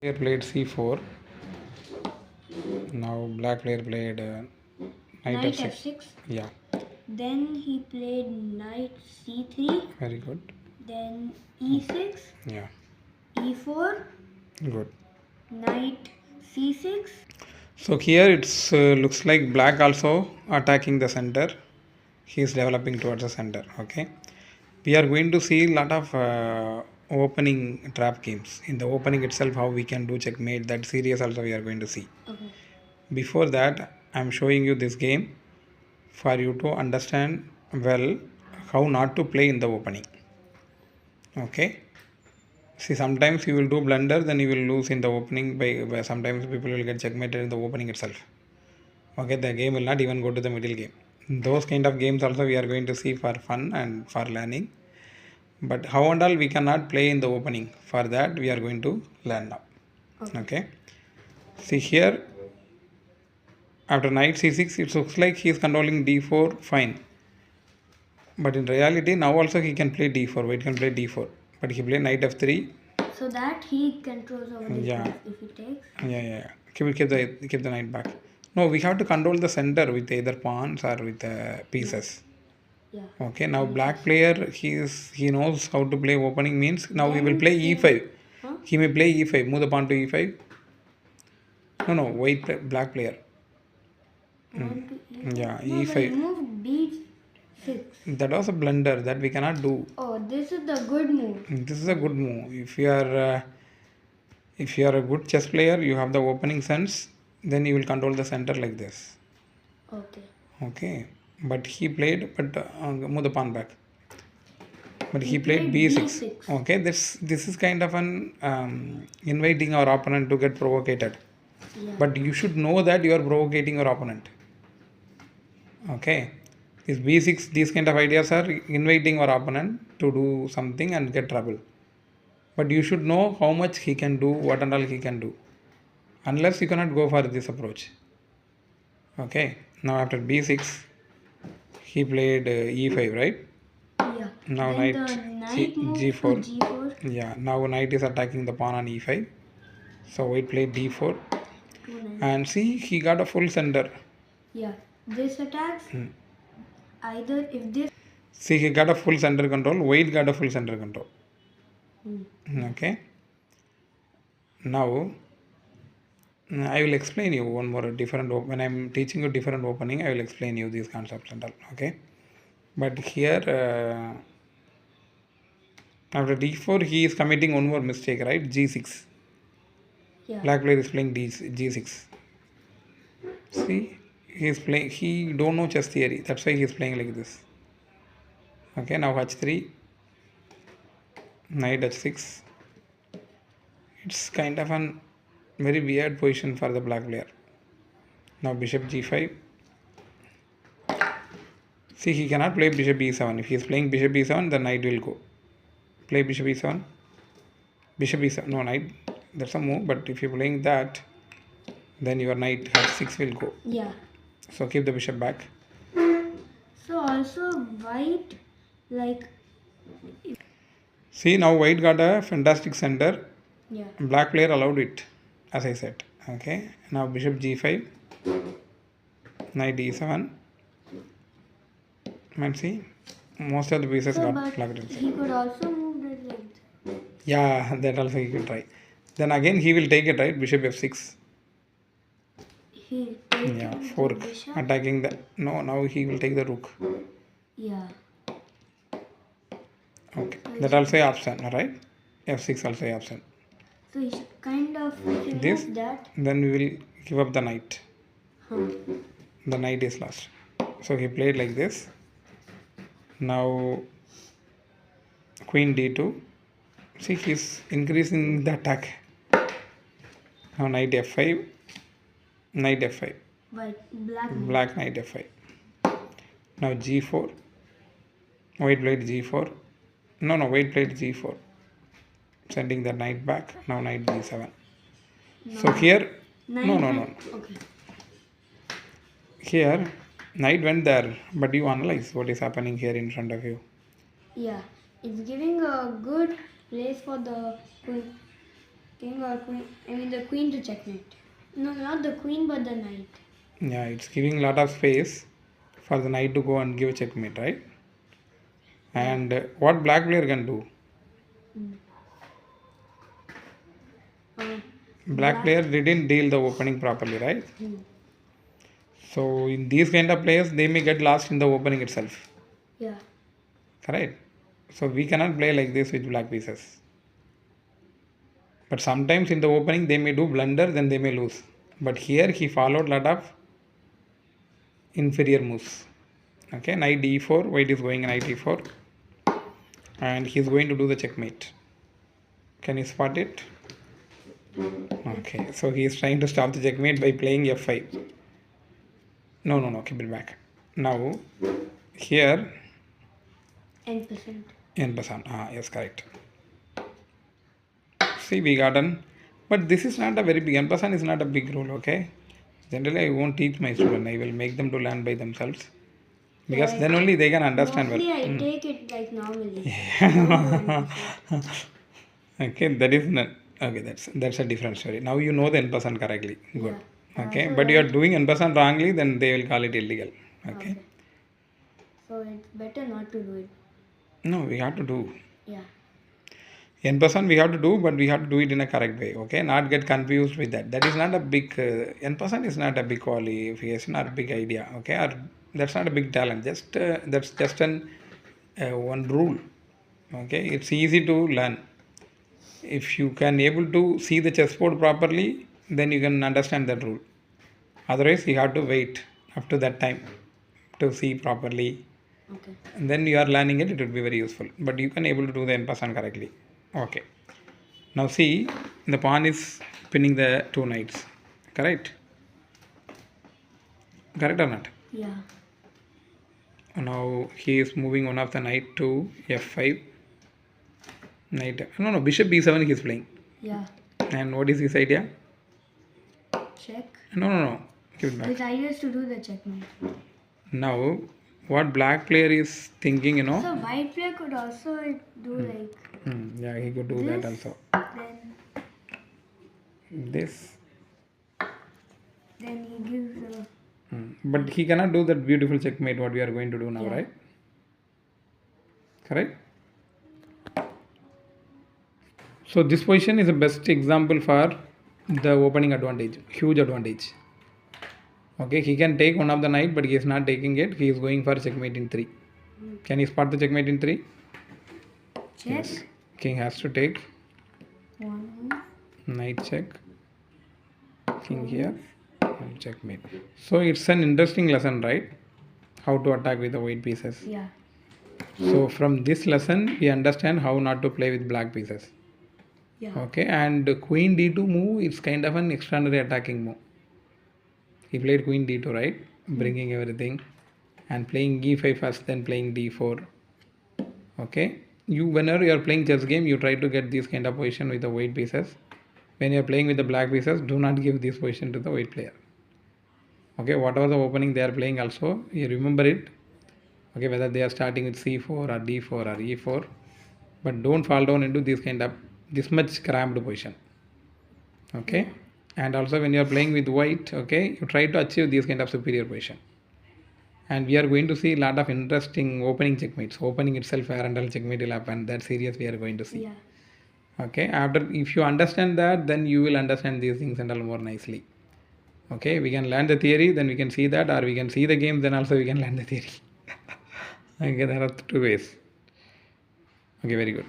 Player played c4. Now black player played knight Knight f6. f6. Yeah, Then he played knight c3. very good. Then e6, Yeah, e4, good. knight c6. So here it's looks like black also attacking the center. He is developing towards the center. Okay, we are going to see a lot of opening trap games. In the opening itself, how we can do checkmate. That series also we are going to see. Okay. Before that, I am showing you this game for you to understand well how not to play in the opening. Okay. See, sometimes you will do blunder, then you will lose in the opening. By sometimes people will get checkmated in the opening itself. Okay, the game will not even go to the middle game. Those kind of games also we are going to see for fun and for learning. But how and all we cannot play in the opening. For that we are going to learn now. Okay. See here, after knight c6, it looks like he is controlling d4. Fine. But in reality, now also he can play d4. White can play d4. But he play knight f3. So that he controls over the Yeah. if he takes. Yeah. Keep the knight back. No, we have to control the center with either pawns or with pieces. Yeah. Okay, now black player he knows how to play opening means now he will Then play e5. Huh? He may play e5, move the pawn to e5. No, black player. Pawn to e5. Yeah, No, but e5. move b6. That was a blunder that we cannot do. Oh, this is the good move. This is a good move. If you are a good chess player, you have the opening sense, then you will control the center like this. Okay. Okay, but he played, but move the pawn back. But he He played played b6. b6. Okay, this is kind of an inviting our opponent to get provocated. Yeah. But you should know that you are provocating your opponent. Okay, this b6, these kind of ideas are inviting our opponent to do something and get trouble. But you should know how much he can do, what and all he can do. Unless you cannot go for this approach. Okay, now after b6, he played e5, right? Yeah. Now Then knight the knight moves g4. to g4. Yeah, now knight is attacking the pawn on e5. So white played d4. And see, he got a full center. Yeah. This attacks. Either if this. See, he got a full center control. White got a full center control. Okay. Now, I will explain you one more different. When I am teaching you different opening, I will explain you these concepts and all. Okay. But here, after d4, he is committing one more mistake, right? g6. Yeah. Black player is playing g6. See, he is playing. He don't know chess theory. That's why he is playing like this. Okay. Now h3, knight h6. It's kind of an very weird position for the black player. Now bishop g5. See, he cannot play bishop e7. If he is playing bishop e7, the knight will go. Play bishop e7. Bishop e7. No, knight. That's a move. But if you're playing that, then your knight h6 will go. Yeah. So keep the bishop back. So also white, like. See, now white got a fantastic center. Yeah. Black player allowed it, as I said. Okay. Now bishop g5. Knight e7. And see, most of the pieces So, got but plugged inside. he could also move it like. Yeah, that also he can try. Then again he will take it, right? Bishop f6. He Yeah, fork. bishop. Attacking the. No, now he will take the rook. Yeah. Okay. That also a option, right? f6 also a option. So he should kind of remove This. that. Then we will give up the knight. Huh. The knight is lost. So he played like this. Now queen d2. See, he's increasing the attack. Now knight f5. Knight f5. Black knight f5. Now g4. White played g4. No, white played g4. Sending the knight back. Now knight g7. No. So here, No. Okay. Here, knight went there, but you analyze what is happening here in front of you. Yeah, it's giving a good place for the queen. King or queen? I mean the queen to checkmate. No, not the queen, but the knight. Yeah, it's giving lot of space for the knight to go and give checkmate, right? And what black player can do? Uh, Black player didn't deal the opening properly, right? So in these kind of players, they may get lost in the opening itself, yeah. correct? So we cannot play like this with black pieces. But sometimes in the opening they may do blunder, then they may lose. But here he followed lot of inferior moves. Okay, knight d4, white is going knight e4, and he is going to do the checkmate. Can you spot it? Okay, so he is trying to stop the checkmate by playing f5. No, keep it back. Now, here, N%. n%. Yes, correct. See, we got an, but this is not a very big, n% is not a big rule, okay? Generally, I won't teach my student. I will make them to learn by themselves. Because then only they can understand well. Normally, I take it like normally. Okay, that is not, okay, that's a different story. Now you know the n% correctly. Good. Yeah. Okay, So but you are doing n% wrongly, then they will call it illegal. Okay. So it's better not to do it. No, we have to do. Yeah. n% we have to do, but we have to do it in a correct way. Okay, not get confused with that. That is not a big n% is not a big qualification or a big idea. Okay, or that's not a big talent. Just that's just an one rule. Okay, it's easy to learn. If you can able to see the chessboard properly, then you can understand that rule. Otherwise, you have to wait up to that time to see properly. Okay. And then you are learning it, it will be very useful. But you can able to do the n% correctly. Okay. Now see, the pawn is pinning the two knights. Correct? Correct or not? Yeah. Now he is moving one of the knight to f5. Knight. No, bishop b7 he is playing. Yeah. And what is his idea? Check. No. Give it back. His idea is to do the checkmate. Now, what black player is thinking, you know? So white player could also do like Yeah, he could do that also. then This. then he gives a But he cannot do that beautiful checkmate what we are going to do now, Yeah. right? Correct? So this position is the best example for the opening advantage, huge advantage. Okay, he can take one of the knight, but he is not taking it. He is going for checkmate in 3. Can you spot the checkmate in 3? check. King has to take One. knight check. King here and checkmate. So it's an interesting lesson, right? How to attack with the white pieces. Yeah. So from this lesson, we understand how not to play with black pieces. Yeah. Okay, and queen d2 move is kind of an extraordinary attacking move. He played queen d2, right? Bringing everything and playing e5 first, then playing d4. Okay, whenever you are playing chess game, you try to get this kind of position with the white pieces. When you are playing with the black pieces, do not give this position to the white player. Okay, whatever the opening they are playing also, you remember it. Okay, whether they are starting with c4 or d4 or e4, but don't fall down into this much cramped position. Okay, and also when you are playing with white, okay, you try to achieve this kind of superior position. And we are going to see a lot of interesting opening checkmates. Opening itself, Arundel checkmate will happen. That series we are going to see. Yeah. Okay, after if you understand that, then you will understand these things and all more nicely. Okay, we can learn the theory, then we can see that, or we can see the game, then also we can learn the theory. Okay, there are 2 ways. Okay, very good.